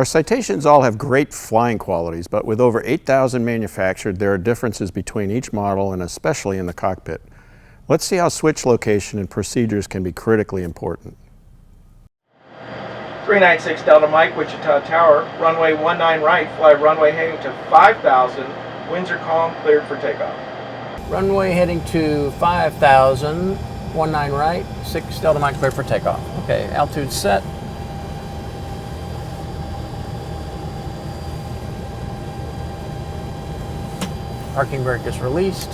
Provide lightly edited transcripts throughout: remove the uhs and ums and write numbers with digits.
Our citations all have great flying qualities, but with over 8,000 manufactured, there are differences between each model and especially in the cockpit. Let's see how switch location and procedures can be critically important. 396 Delta Mike, Wichita Tower, runway 19 right, fly runway heading to 5,000, winds are calm, cleared for takeoff. Runway heading to 5,000, 19 right, 6 Delta Mike, cleared for takeoff. Okay, altitude set. Parking brake is released.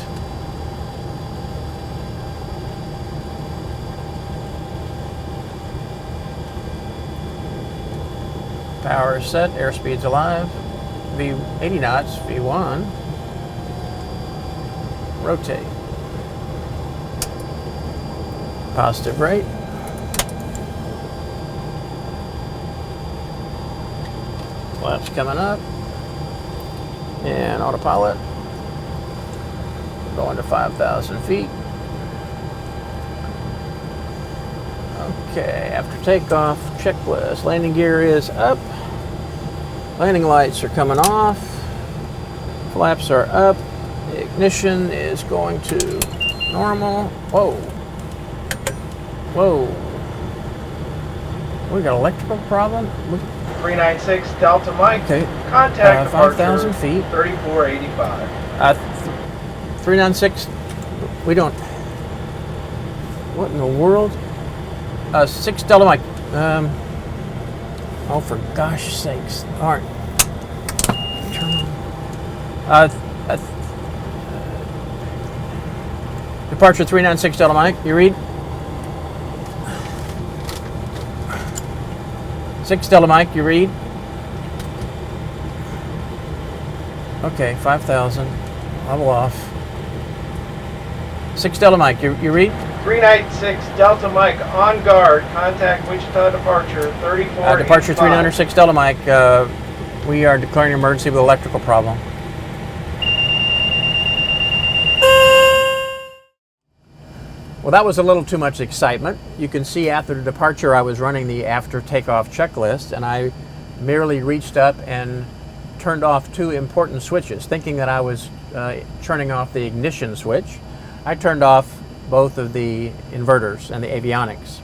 Power is set, airspeed's alive. 80 knots, V1. Rotate. Positive rate. Flaps coming up. And autopilot. Going to 5,000 feet. Okay, after takeoff, checklist. Landing gear is up. Landing lights are coming off. Flaps are up. The ignition is going to normal. Whoa. Whoa. We got an electrical problem? 396 Delta Mike. Okay. Contact 5,000 feet. 3485. 396. We don't. What in the world? 6 Delta Mike. Oh, for gosh sakes. All right. Turn on. Departure 396 Delta Mike. You read? 6 Delta Mike. You read? Okay, 5,000. Level off. 6 Delta Mike. You read? 396 Delta Mike on guard. Contact Wichita departure 3485. Departure 396 Delta Mike. We are declaring an emergency with electrical problem. Well, that was a little too much excitement. You can see after the departure I was running the after takeoff checklist, and I merely reached up and turned off 2 important switches, thinking that I was turning off the ignition switch. I turned off both of the inverters and the avionics,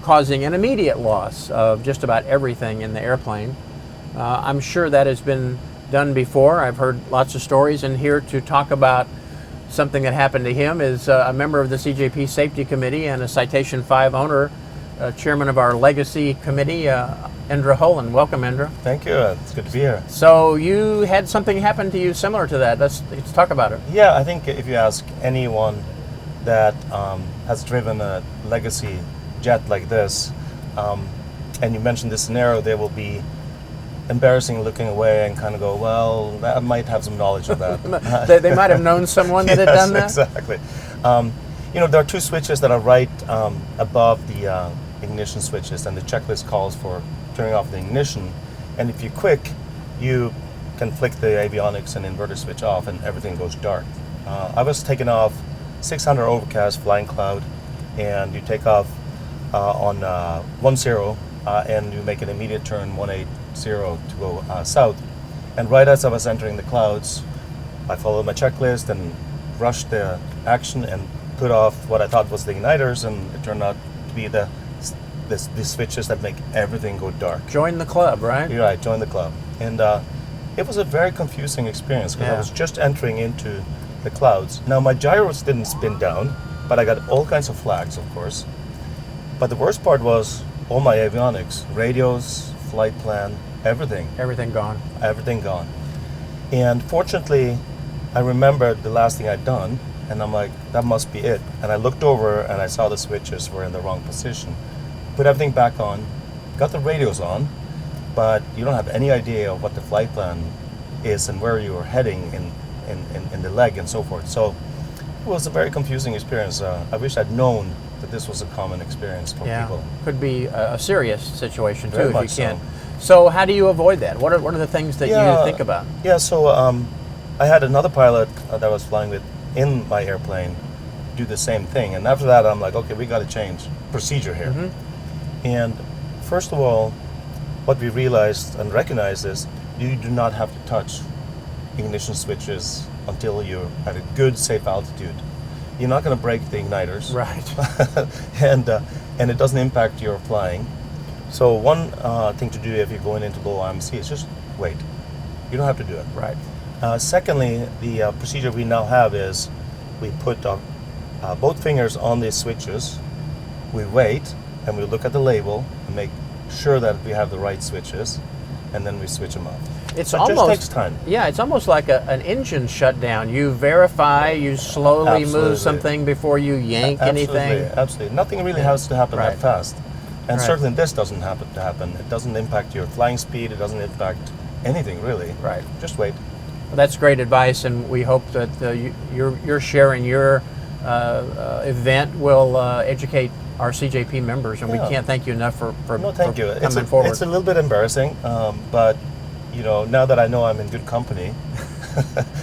causing an immediate loss of just about everything in the airplane. I'm sure that has been done before. I've heard lots of stories, and here to talk about something that happened to him is a member of the CJP Safety Committee and a Citation 5 owner, chairman of our Legacy Committee, Indra Holan. Welcome, Indra. Thank you. It's good to be here. So you had something happen to you similar to that. Let's talk about it. Yeah, I think if you ask anyone that has driven a Legacy jet like this, and you mention this scenario, they will be embarrassing looking away and kind of go, well, I might have some knowledge of that. They might have known someone that had done that? Exactly. There are 2 switches that are right above the ignition switches, and the checklist calls for turning off the ignition. And if you're quick, you can flick the avionics and inverter switch off and everything goes dark. I was taking off 600 overcast flying cloud, and you take off on 10 and you make an immediate turn 180 to go south. And right as I was entering the clouds, I followed my checklist and rushed the action and put off what I thought was the igniters, and it turned out to be the switches that make everything go dark. Join the club, right? You're right, join the club. And it was a very confusing experience because I was just entering into the clouds. Now my gyros didn't spin down, but I got all kinds of flags, of course. But the worst part was all my avionics, radios, flight plan, everything. Everything gone. Everything gone. And fortunately, I remembered the last thing I'd done, and I'm like, that must be it. And I looked over and I saw the switches were in the wrong position. Put everything back on, got the radios on, but you don't have any idea of what the flight plan is and where you are heading in the leg and so forth. So it was a very confusing experience. I wish I'd known that this was a common experience for people. Could be a serious situation too, Very if you can't. so. So how do you avoid that? What are the things that you think about? Yeah, so I had another pilot that I was flying with in my airplane do the same thing. And after that, I'm like, okay, we got to change procedure here. And first of all, what we realized and recognized is you do not have to touch ignition switches until you're at a good, safe altitude. You're not going to break the igniters. Right. And it doesn't impact your flying. So one thing to do if you're going into low IMC is just wait. You don't have to do it. Right. Secondly, the procedure we now have is we put both fingers on these switches, we wait, and we look at the label and make sure that we have the right switches, and then we switch them off. It's So it almost just takes time. Yeah, it's almost like an engine shutdown. You verify, you slowly Absolutely. move something before you yank anything. Absolutely. Nothing really has to happen Right. that fast. And Right. certainly this doesn't happen to happen. It doesn't impact your flying speed, it doesn't impact anything really. Right. Just wait. Well, that's great advice, and we hope that you're sharing your event will educate our CJP members, and we Yeah. can't thank you enough for No, thank you. coming forward. It's a little bit embarrassing, but now that I know I'm in good company,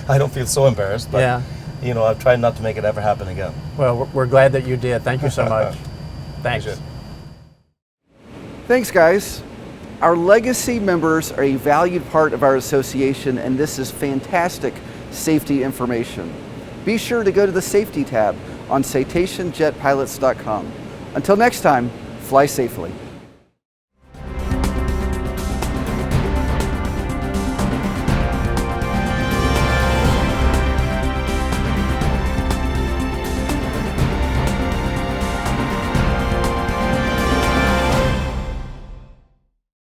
I don't feel so embarrassed. But Yeah. I've tried not to make it ever happen again. Well, we're glad that you did. Thank you so much. Thanks. Appreciate it. Thanks, guys. Our legacy members are a valued part of our association, and this is fantastic safety information. Be sure to go to the safety tab on citationjetpilots.com. Until next time, fly safely.